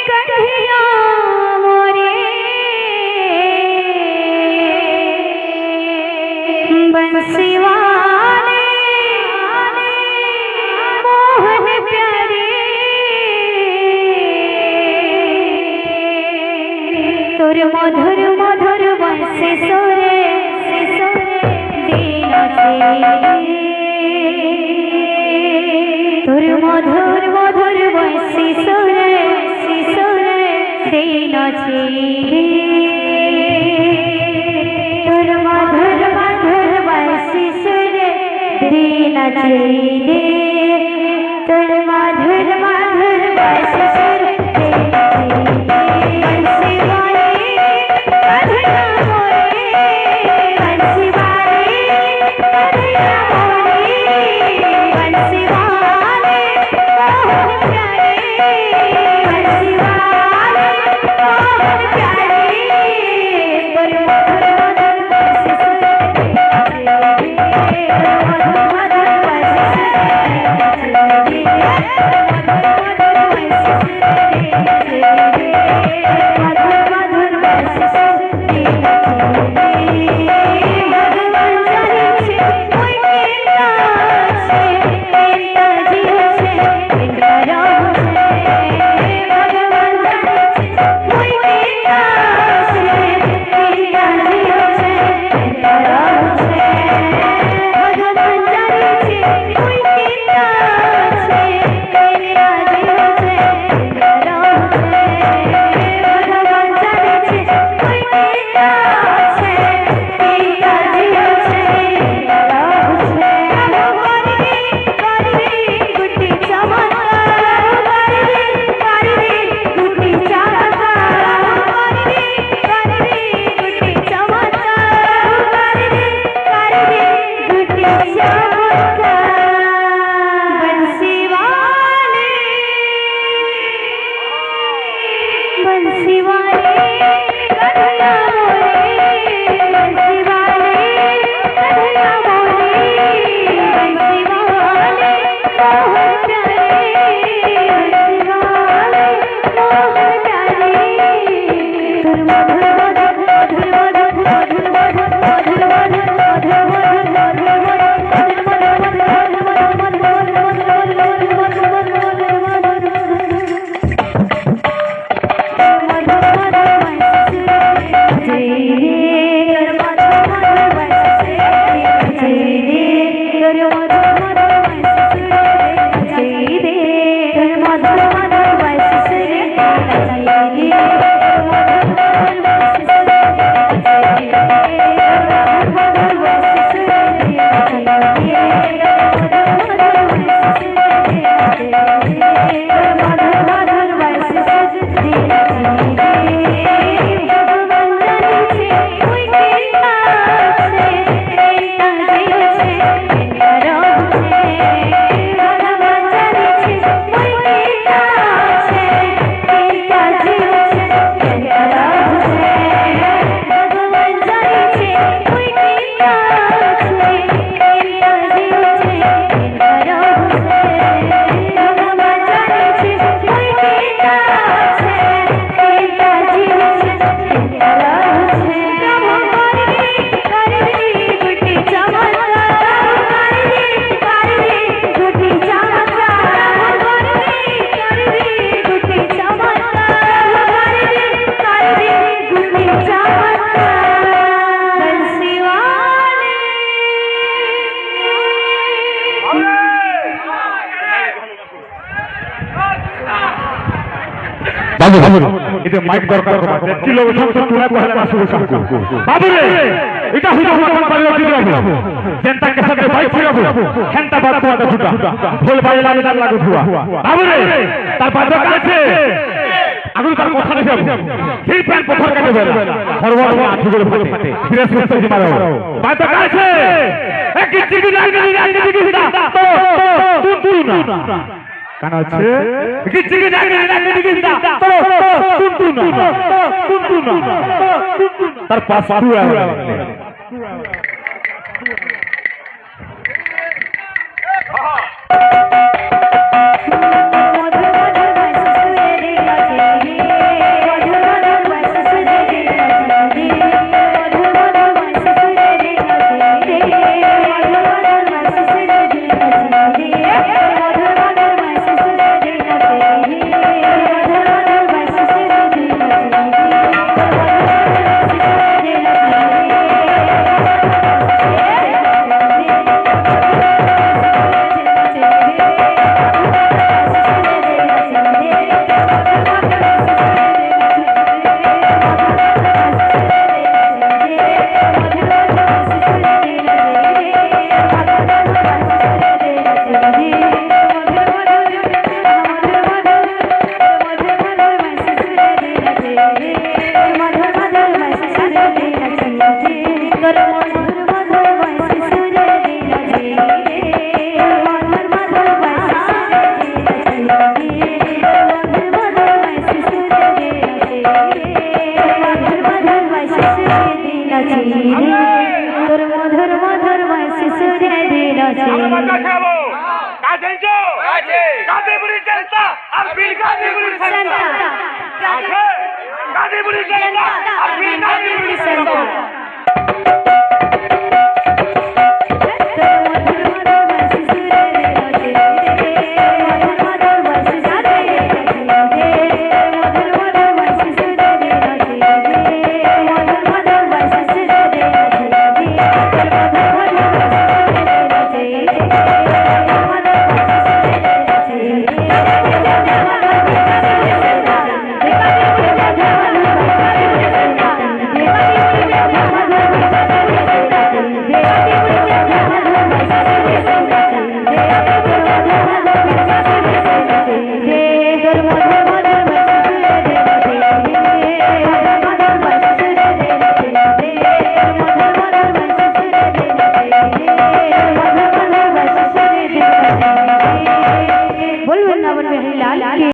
कन्हैया मोरे बंसी वाले मोहन प्यारे तोर मधुर मधुर बंसी सोरे दिन तोर मधुर मधुर बंसी सोरे दिन तोर मधुर मधुर बंसी सोरे दिन तोर मधुर मधुर बंसी सोरे बंसी वाले कन्हैया मोरे बंसी वाले कन्हैया मोरे बंसी वाले मोहन प्यारे बंसी वाले मोहन प्यारे तोर मधुर मधुर बंसी सोरे मधुर मधुर बंसी এটা মাইক দরকার আছে কিলো সংসদ তুলা কহলে আসবে সবকো বাবু রে এটা হইলো আমার পারিও দিরাবো জনতা কে সাথে বাইক ফিরাবো ঘন্টা বাদ কোয়াটা ফুটা ঢোল বাজলা আমি লাগু ধুয়া বাবু রে তার বাদ কাছে আগুন তার কথা দেখো সেই প্যান পথর কাটে বেলা সর্বদা আঠি করে ফাটে ফিরে সুস্থ জি মারো বাদ কাছে এক চিকি লাগি দিগিটা তো তুই না কানা আছে গিচ্ছি লাগি দিগিটা তো তুই না তার পাশ পাড়ু আছে मधुर मधुर बंसी सोरे दिन अभी गादी बुरी सेंटा गादी बुरी अभी गादी बुरी मधुर